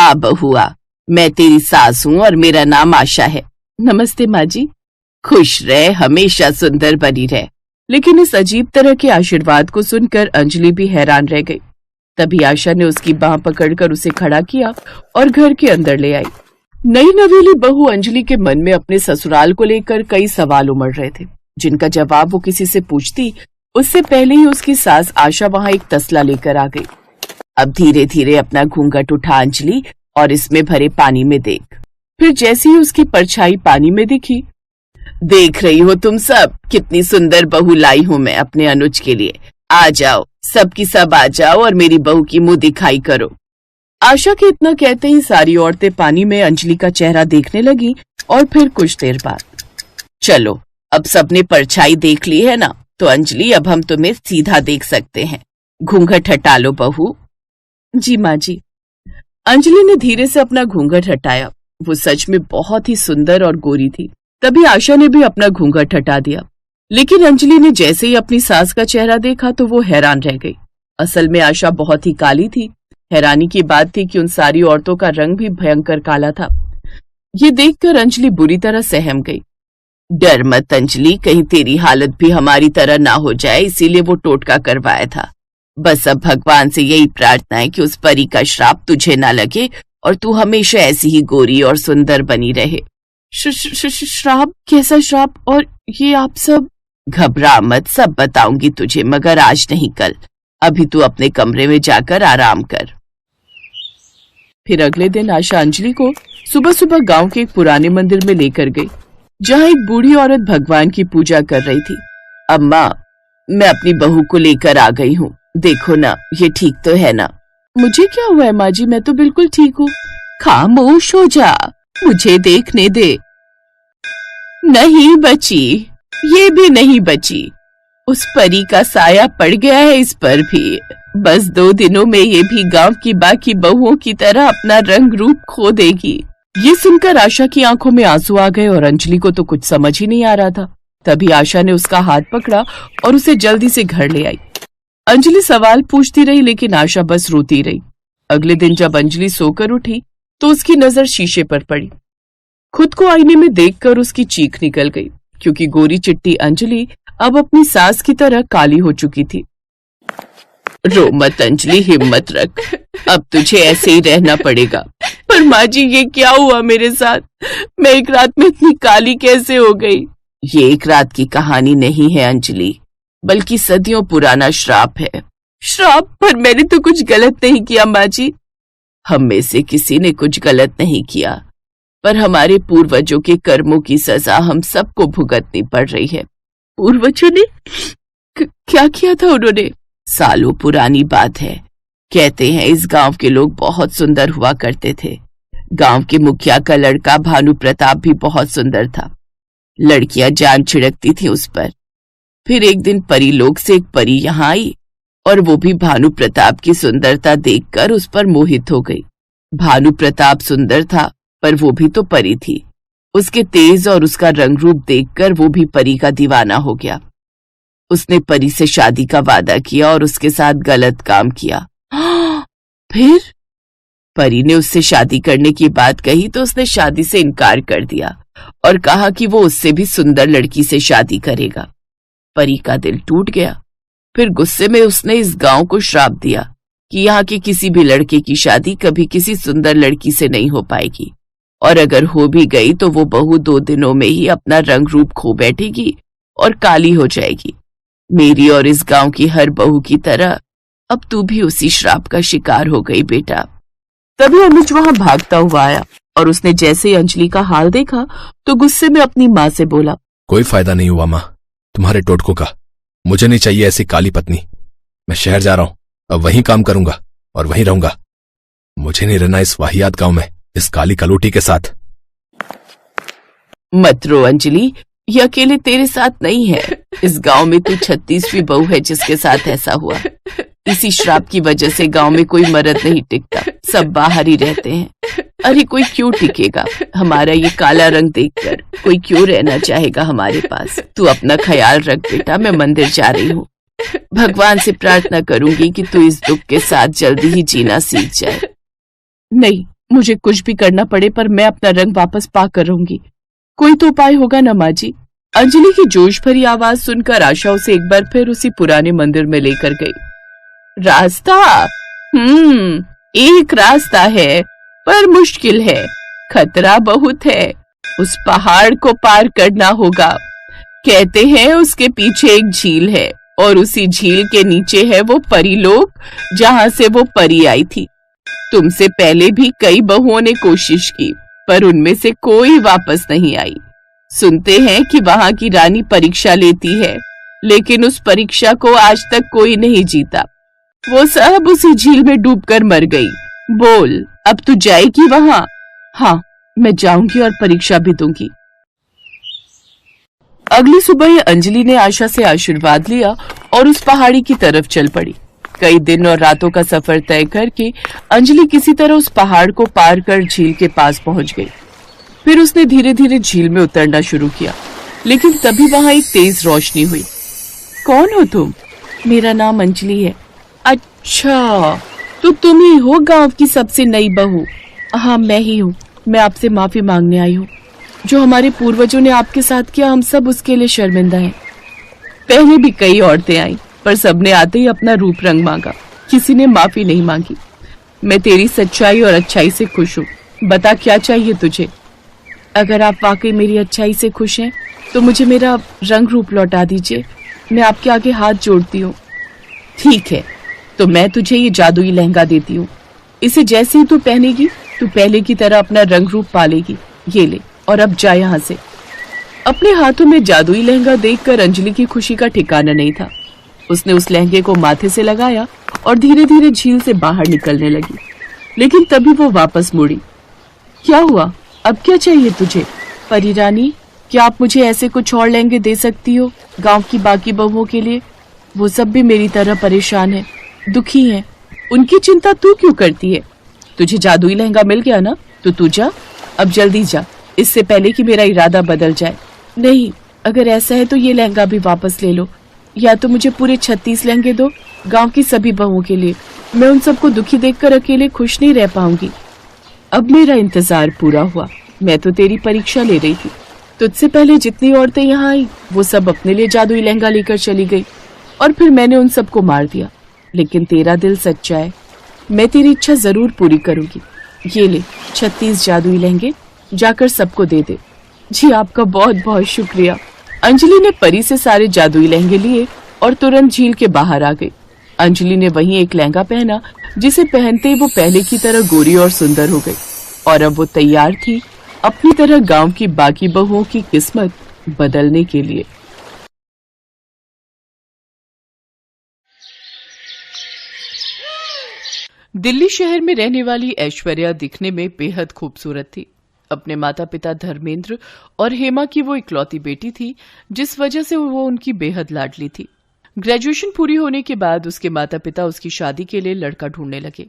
आ बहुआ, मैं तेरी सास हूँ और मेरा नाम आशा है। नमस्ते माँ जी। खुश रहे, हमेशा सुंदर बनी रहे। लेकिन इस अजीब तरह के आशीर्वाद को सुनकर अंजलि भी हैरान रह गई। तभी आशा ने उसकी बांह पकड़कर उसे खड़ा किया और घर के अंदर ले आई। नई नवेली बहू अंजलि के मन में अपने ससुराल को लेकर कई सवाल उमड़ रहे थे, जिनका जवाब वो किसी से पूछती उससे पहले ही उसकी सास आशा वहां एक तसला लेकर आ गई। अब धीरे धीरे अपना घूंघट उठा अंजलि और इसमें भरे पानी में देख। फिर जैसे ही उसकी परछाई पानी में दिखी, देख रही हो तुम सब कितनी सुंदर बहू लाई हूँ मैं अपने अनुज के लिए। आ जाओ, सबकी सब आ जाओ और मेरी बहू की मुंह दिखाई करो। आशा के इतना कहते ही सारी औरतें पानी में अंजलि का चेहरा देखने लगी और फिर कुछ देर बाद, चलो अब सबने परछाई देख ली है ना, तो अंजलि अब हम तुम्हें सीधा देख सकते हैं। घूंघट हटा लो बहू। जी माँ जी। अंजलि ने धीरे से अपना घूंघट हटाया। वो सच में बहुत ही सुंदर और गोरी थी। तभी आशा ने भी अपना घूंघट हटा दिया। लेकिन अंजलि ने जैसे ही अपनी सास का चेहरा देखा तो वो हैरान रह गई। असल में आशा बहुत ही काली थी। हैरानी की बात थी कि उन सारी औरतों का रंग भी भयंकर काला था। ये देखकर अंजलि बुरी तरह सहम गई। डर मत अंजलि, कहीं तेरी हालत भी हमारी तरह ना हो जाए, इसीलिए वो टोटका करवाया था। बस अब भगवान से यही प्रार्थना है कि उस परी का श्राप तुझे ना लगे और तू हमेशा ऐसी ही गोरी और सुंदर बनी रहे। श्राप? कैसा श्राप? और ये आप सब? घबरा मत, सब बताऊंगी तुझे, मगर आज नहीं कल। अभी तू अपने कमरे में जाकर आराम कर। फिर अगले दिन आशा अंजलि को सुबह सुबह गांव के एक पुराने मंदिर में लेकर गई, जहां एक बूढ़ी औरत भगवान की पूजा कर रही थी। अम्मा, मैं अपनी बहू को लेकर आ गई हूँ, देखो ना ये ठीक तो है ना। मुझे क्या हुआ है माँ जी, मैं तो बिल्कुल ठीक हूँ। खामोश हो जा, मुझे देखने दे। नहीं बची, ये भी नहीं बची। उस परी का साया पड़ गया है इस पर भी। बस 2 दिनों में ये भी गांव की बाकी बहुओं की तरह अपना रंग रूप खो देगी। ये सुनकर आशा की आंखों में आंसू आ गए और अंजलि को तो कुछ समझ ही नहीं आ रहा था। तभी आशा ने उसका हाथ पकड़ा और उसे जल्दी से घर ले आई। अंजलि सवाल पूछती रही लेकिन आशा बस रोती रही। अगले दिन जब अंजलि सोकर उठी तो उसकी नजर शीशे पर पड़ी। खुद को आईने में देखकर उसकी चीख निकल गई, क्योंकि गोरी चिट्टी अंजलि अब अपनी सास की तरह काली हो चुकी थी। रो मत अंजलि, हिम्मत रख, अब तुझे ऐसे ही रहना पड़ेगा। पर माँ जी ये क्या हुआ मेरे साथ? मैं एक रात में इतनी काली कैसे हो गई? ये एक रात की कहानी नहीं है अंजलि, बल्कि सदियों पुराना श्राप है। श्राप? पर मैंने तो कुछ गलत नहीं किया माँ जी। हम में से किसी ने कुछ गलत नहीं किया, पर हमारे पूर्वजों के कर्मों की सजा हम सबको भुगतनी पड़ रही है। पूर्वजों ने क्या किया था उन्होंने? सालों पुरानी बात है। कहते हैं इस गांव के लोग बहुत सुंदर हुआ करते थे। गांव के मुखिया का लड़का भानु प्रताप भी बहुत सुंदर था। लड़कियां जान छिड़कती थी उस पर। फिर एक दिन परी लोक से एक परी यहाँ आई और वो भी भानु प्रताप की सुंदरता देखकर उस पर मोहित हो गई। भानु प्रताप सुंदर था, पर वो भी तो परी थी। उसके तेज और उसका रंग रूप देखकर वो भी परी का दीवाना हो गया। उसने परी से शादी का वादा किया और उसके साथ गलत काम किया। फिर परी ने उससे शादी करने की बात कही तो उसने शादी से इनकार कर दिया और कहा कि वो उससे भी सुंदर लड़की से शादी करेगा। परी का दिल टूट गया। फिर गुस्से में उसने इस गांव को श्राप दिया कि यहाँ के किसी भी लड़के की शादी कभी किसी सुंदर लड़की से नहीं हो पाएगी, और अगर हो भी गई तो वो बहू 2 दिनों में ही अपना रंग रूप खो बैठेगी और काली हो जाएगी। मेरी और इस गांव की हर बहू की तरह अब तू भी उसी श्राप का शिकार हो गई बेटा। तभी अनुज वहां भागता हुआ आया और उसने जैसे ही अंजलि का हाल देखा तो गुस्से में अपनी माँ से बोला, कोई फायदा नहीं हुआ माँ तुम्हारे टोटकों का। मुझे नहीं चाहिए ऐसी काली पत्नी। मैं शहर जा रहा हूं, अब वहीं काम करूंगा और वहीं रहूंगा। मुझे नहीं रहना इस वाहियात गांव में इस काली कलोटी के साथ। मत रो अंजलि, ये अकेले तेरे साथ नहीं है। इस गांव में तू 36वीं बहू है जिसके साथ ऐसा हुआ। इसी श्राप की वजह से गांव में कोई मर्द नहीं टिकता, सब बाहर ही रहते हैं। अरे कोई क्यों टिकेगा? हमारा ये काला रंग देखकर कोई क्यों रहना चाहेगा हमारे पास? तू अपना ख्याल रख बेटा, मैं मंदिर जा रही हूँ। भगवान से प्रार्थना करूंगी कि तू इस दुख के साथ जल्दी ही जीना सीख जाए। नहीं, मुझे कुछ भी करना पड़े पर मैं अपना रंग वापस पा कर रहूंगी। कोई तो उपाय होगा ना माँ जी। अंजलि की जोश भरी आवाज सुनकर आशा उसे एक बार फिर उसी पुराने मंदिर में लेकर गई। रास्ता? एक रास्ता है पर मुश्किल है, खतरा बहुत है। उस पहाड़ को पार करना होगा। कहते हैं उसके पीछे एक झील है और उसी झील के नीचे है वो परी लोक जहाँ से वो परी आई थी। तुमसे पहले भी कई बहुओं ने कोशिश की पर उनमें से कोई वापस नहीं आई। सुनते हैं कि वहाँ की रानी परीक्षा लेती है, लेकिन उस परीक्षा को आज तक कोई नहीं जीता। वो सब उसी झील में डूबकर मर गई। बोल, अब तू जाएगी वहाँ? हाँ, मैं जाऊंगी और परीक्षा भी दूंगी। अगली सुबह अंजलि ने आशा से आशीर्वाद लिया और उस पहाड़ी की तरफ चल पड़ी। कई दिन और रातों का सफर तय करके अंजलि किसी तरह उस पहाड़ को पार कर झील के पास पहुंच गई। फिर उसने धीरे धीरे झील में उतरना शुरू किया, लेकिन तभी वहां एक तेज रोशनी हुई। कौन हो तुम? मेरा नाम अंजलि है। अच्छा, तो तुम ही हो गांव की सबसे नई बहू? हाँ, मैं ही हूँ। मैं आपसे माफी मांगने आई हूँ। जो हमारे पूर्वजों ने आपके साथ किया, हम सब उसके लिए शर्मिंदा हैं। पहले भी कई औरतें आई पर सबने आते ही अपना रूप रंग मांगा, किसी ने माफी नहीं मांगी। मैं तेरी सच्चाई और अच्छाई से खुश हूँ। बता, क्या चाहिए तुझे? अगर आप वाकई मेरी अच्छाई से खुश हैं तो मुझे मेरा रंग रूप लौटा दीजिए। मैं आपके आगे हाथ जोड़ती हूँ। ठीक है, तो मैं तुझे ये जादुई लहंगा देती हूँ। इसे जैसे ही तू पहनेगी तू पहले की तरह अपना रंग रूप पालेगी। ये ले, और अब जा यहाँ से। अपने हाथों में जादुई लहंगा देखकर अंजलि की खुशी का ठिकाना नहीं था। उसने उस लहंगे को माथे से लगाया और धीरे धीरे झील से बाहर निकलने लगी, लेकिन तभी वो वापस मुड़ी। क्या हुआ? अब क्या चाहिए तुझे? परी रानी, क्या आप मुझे ऐसे कुछ और लहंगे दे सकती हो गांव की बाकी बहुओं के लिए? वो सब भी मेरी तरह परेशान है, दुखी हैं। उनकी चिंता तू क्यों करती है? तुझे जादुई लहंगा मिल गया ना, तो तू जा, अब जल्दी जा, इससे पहले कि मेरा इरादा बदल जाए। नहीं, अगर ऐसा है तो ये लहंगा भी वापस ले लो, या तो मुझे पूरे 36 लहंगे दो गांव की सभी बहुओं के लिए। मैं उन सबको दुखी देखकर अकेले खुश नहीं रह पाऊंगी। अब मेरा इंतजार पूरा हुआ। मैं तो तेरी परीक्षा ले रही थी। तुझसे पहले जितनी औरतें यहाँ आई वो सब अपने लिए जादुई लहंगा लेकर चली गई और फिर मैंने उन सबको मार दिया। लेकिन तेरा दिल सच्चा है, मैं तेरी इच्छा जरूर पूरी करूंगी। ये ले 36 जादुई लहंगे, जाकर सबको दे दे। जी, आपका बहुत बहुत शुक्रिया। अंजलि ने परी से सारे जादुई लहंगे लिए और तुरंत झील के बाहर आ गई। अंजलि ने वहीं एक लहंगा पहना जिसे पहनते ही वो पहले की तरह गोरी और सुंदर हो गई और अब वो तैयार थी अपनी तरह गांव की बाकी बहुओं की किस्मत बदलने के लिए। दिल्ली शहर में रहने वाली ऐश्वर्या दिखने में बेहद खूबसूरत थी। अपने माता पिता धर्मेंद्र और हेमा की वो इकलौती बेटी थी, जिस वजह से वो उनकी बेहद लाडली थी। ग्रेजुएशन पूरी होने के बाद उसके माता पिता उसकी शादी के लिए लड़का ढूंढने लगे।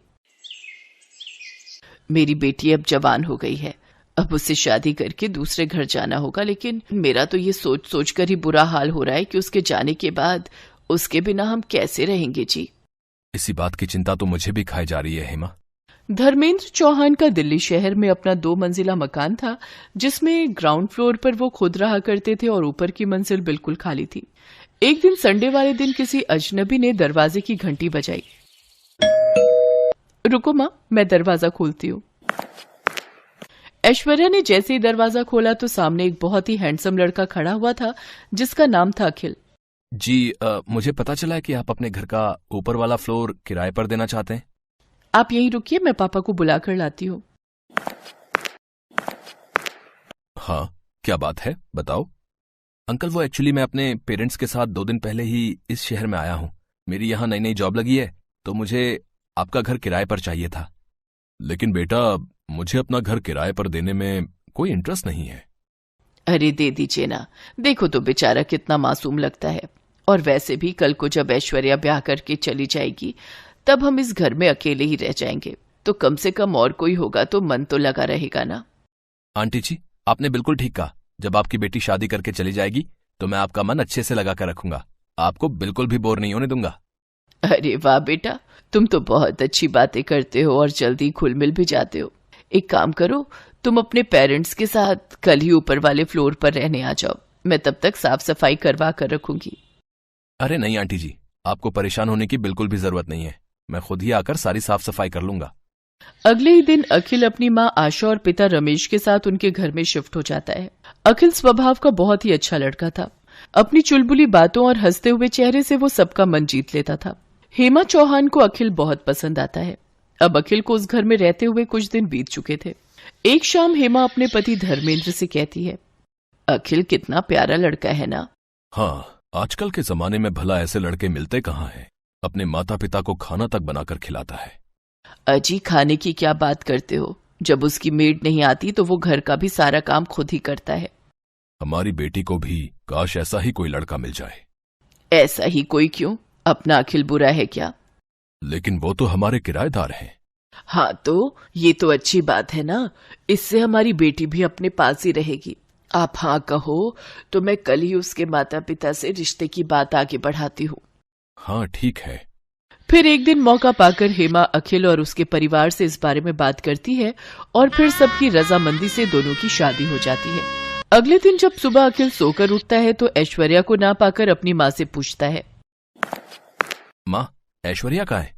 मेरी बेटी अब जवान हो गई है, अब उससे शादी करके दूसरे घर जाना होगा, लेकिन मेरा तो ये सोच सोच कर ही बुरा हाल हो रहा है कि उसके जाने के बाद उसके बिना हम कैसे रहेंगे जी। इसी बात की चिंता तो मुझे भी खाई जा रही है हेमा। धर्मेंद्र चौहान का दिल्ली शहर में अपना 2 मंजिला मकान था, जिसमें ग्राउंड फ्लोर पर वो खुद रहा करते थे और ऊपर की मंजिल बिल्कुल खाली थी। एक दिन संडे वाले दिन किसी अजनबी ने दरवाजे की घंटी बजाई। रुको माँ, मैं दरवाजा खोलती हूँ। ऐश्वर्या ने जैसे ही दरवाजा खोला तो सामने एक बहुत ही हैंडसम लड़का खड़ा हुआ था, जिसका नाम था अखिल। जी, मुझे पता चला है कि आप अपने घर का ऊपर वाला फ्लोर किराए पर देना चाहते हैं। आप यहीं रुकिए, मैं पापा को बुलाकर लाती हूँ। हाँ, क्या बात है, बताओ। अंकल, वो एक्चुअली मैं अपने पेरेंट्स के साथ 2 दिन पहले ही इस शहर में आया हूँ। मेरी यहाँ नई नई जॉब लगी है, तो मुझे आपका घर किराए पर चाहिए था। लेकिन बेटा, मुझे अपना घर किराए पर देने में कोई इंटरेस्ट नहीं है। अरे दे दीजिए ना, देखो तो बेचारा कितना मासूम लगता है। और वैसे भी कल को जब ऐश्वर्या ब्याह करके चली जाएगी तब हम इस घर में अकेले ही रह जाएंगे, तो कम से कम और कोई होगा तो मन तो लगा रहेगा ना। आंटी जी, आपने बिल्कुल ठीक कहा। जब आपकी बेटी शादी करके चली जाएगी तो मैं आपका मन अच्छे से लगा कर रखूंगा, आपको बिल्कुल भी बोर नहीं होने दूंगा। अरे वाह बेटा, तुम तो बहुत अच्छी बातें करते हो और जल्दी घुल मिल भी जाते हो। एक काम करो, तुम अपने पेरेंट्स के साथ कल ही ऊपर वाले फ्लोर पर रहने आ जाओ। मैं तब तक साफ सफाई करवा कर रखूंगी। अरे नहीं आंटी जी, आपको परेशान होने की बिल्कुल भी जरूरत नहीं है। मैं खुद ही आकर सारी साफ सफाई कर लूंगा। अगले ही दिन अखिल अपनी माँ आशा और पिता रमेश के साथ उनके घर में शिफ्ट हो जाता है। अखिल स्वभाव का बहुत ही अच्छा लड़का था। अपनी चुलबुली बातों और हंसते हुए चेहरे से वो सबका मन जीत लेता था। हेमा चौहान को अखिल बहुत पसंद आता है। अब अखिल को उस घर में रहते हुए कुछ दिन बीत चुके थे। एक शाम हेमा अपने पति धर्मेंद्र से कहती है, अखिल कितना प्यारा लड़का है ना। हाँ, आजकल के जमाने में भला ऐसे लड़के मिलते कहाँ हैं। अपने माता पिता को खाना तक बनाकर खिलाता है। अजी, खाने की क्या बात करते हो? जब उसकी मेड नहीं आती तो वो घर का भी सारा काम खुद ही करता है। हमारी बेटी को भी काश ऐसा ही कोई लड़का मिल जाए। ऐसा ही कोई क्यों? अपना अखिल बुरा है क्या? लेकिन वो तो हमारे किराएदार हैं। हाँ, तो ये तो अच्छी बात है ना। इससे हमारी बेटी भी अपने पास ही रहेगी। आप हाँ कहो तो मैं कल ही उसके माता पिता से रिश्ते की बात आगे बढ़ाती हूँ। हाँ ठीक है। फिर एक दिन मौका पाकर हेमा अखिल और उसके परिवार से इस बारे में बात करती है और फिर सबकी रजामंदी से दोनों की शादी हो जाती है। अगले दिन जब सुबह अखिल सोकर उठता है तो ऐश्वर्या को ना पाकर अपनी माँ से पूछता है, माँ, ऐश्वर्या कहाँ है?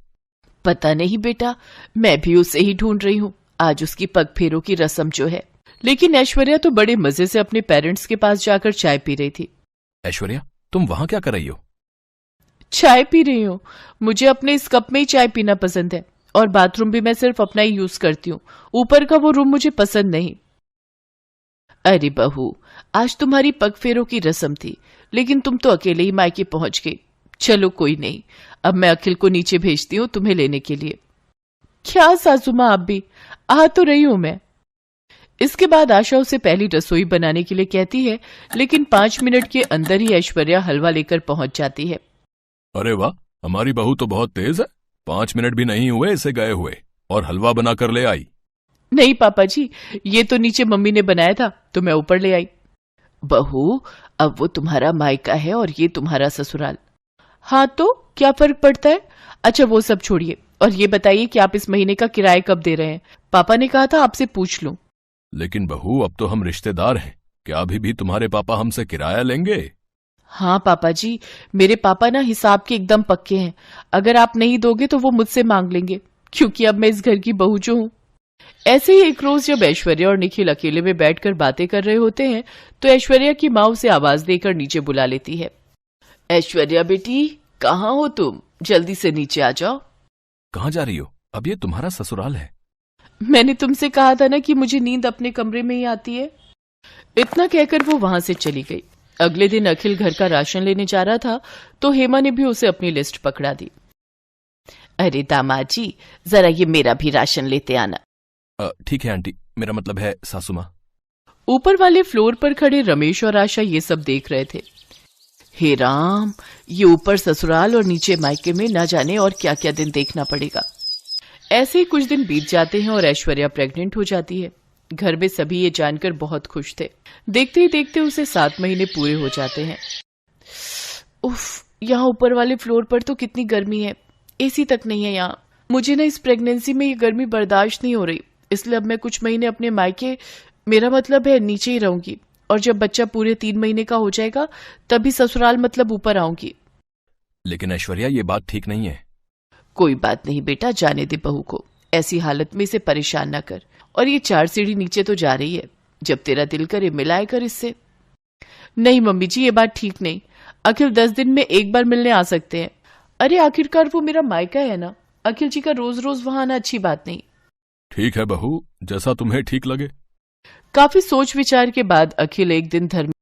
पता नहीं बेटा, मैं भी उसे ही ढूंढ रही हूँ। आज उसकी पग फेरों की रस्म जो है। लेकिन ऐश्वर्या तो बड़े मजे से अपने पेरेंट्स के पास जाकर चाय पी रही थी। ऐश्वर्या, तुम वहां क्या कर रही हो? चाय पी रही हूँ। मुझे अपने इस कप में ही चाय पीना पसंद है और बाथरूम भी मैं सिर्फ अपना ही यूज करती हूँ। ऊपर का वो रूम मुझे पसंद नहीं। अरे बहू, आज तुम्हारी पग फेरों की रस्म थी, लेकिन तुम तो अकेले ही मायके पहुंच गई। चलो कोई नहीं, अब मैं अखिल को नीचे भेजती हूँ तुम्हें लेने के लिए। क्या सासू माँ, आप भी आ तो रही हूं मैं। इसके बाद आशा उसे पहली रसोई बनाने के लिए कहती है, लेकिन 5 मिनट के अंदर ही ऐश्वर्या हलवा लेकर पहुंच जाती है। अरे वाह, हमारी बहू तो बहुत तेज है। 5 मिनट भी नहीं हुए इसे गए हुए और हलवा बनाकर ले आई। नहीं पापा जी, ये तो नीचे मम्मी ने बनाया था तो मैं ऊपर ले आई। बहू, अब वो तुम्हारा मायका है और ये तुम्हारा ससुराल। हाँ तो क्या फर्क पड़ता है? अच्छा वो सब छोड़िए और ये बताइए कि आप इस महीने का किराया कब दे रहे हैं? पापा ने कहा था आपसे पूछ लूं। लेकिन बहू, अब तो हम रिश्तेदार हैं। क्या अभी भी तुम्हारे पापा हमसे किराया लेंगे? हाँ पापा जी, मेरे पापा ना हिसाब के एकदम पक्के हैं। अगर आप नहीं दोगे तो वो मुझसे मांग लेंगे, क्योंकि अब मैं इस घर की बहू जो हूँ। ऐसे ही एक रोज जब ऐश्वर्या और निखिल अकेले में बैठकर बातें कर रहे होते हैं तो ऐश्वर्या की माँ उसे आवाज देकर नीचे बुला लेती है। ऐश्वर्या बेटी, कहाँ हो तुम? जल्दी से नीचे आ जाओ। कहाँ जा रही हो? अब ये तुम्हारा ससुराल है। मैंने तुमसे कहा था ना कि मुझे नींद अपने कमरे में ही आती है। इतना कहकर वो वहां से चली गई। अगले दिन अखिल घर का राशन लेने जा रहा था तो हेमा ने भी उसे अपनी लिस्ट पकड़ा दी। अरे दामाद जी, जरा ये मेरा भी राशन लेते आना। ठीक है आंटी, मेरा मतलब है सासू माँ। ऊपर वाले फ्लोर पर खड़े रमेश और आशा ये सब देख रहे थे। हे राम, ये ऊपर ससुराल और नीचे मायके में न जाने और क्या क्या दिन देखना पड़ेगा। ऐसे ही कुछ दिन बीत जाते हैं और ऐश्वर्या प्रेग्नेंट हो जाती है। घर में सभी ये जानकर बहुत खुश थे। देखते ही देखते उसे 7 महीने पूरे हो जाते हैं। उफ, यहाँ ऊपर वाले फ्लोर पर तो कितनी गर्मी है। एसी तक नहीं है यहाँ। मुझे ना इस प्रेगनेंसी में ये गर्मी बर्दाश्त नहीं हो रही, इसलिए अब मैं कुछ महीने अपने मायके, मेरा मतलब है नीचे ही रहूंगी, और जब बच्चा पूरे 3 महीने का हो जाएगा तभी ससुराल मतलब ऊपर आऊंगी। लेकिन ऐश्वर्या, ये बात ठीक नहीं है। कोई बात नहीं बेटा, जाने दे बहू को। ऐसी हालत में इसे परेशान ना कर। और ये 4 सीढ़ी नीचे तो जा रही है, जब तेरा दिल करे मिलाए कर इससे। नहीं मम्मी जी, ये बात ठीक नहीं। अखिल 10 दिन में एक बार मिलने आ सकते हैं। अरे आखिरकार वो मेरा मायका है ना। अखिल जी का रोज रोज वहां आना अच्छी बात नहीं। ठीक है बहू, जैसा तुम्हें ठीक लगे। काफी सोच विचार के बाद अखिल एक दिन धर्म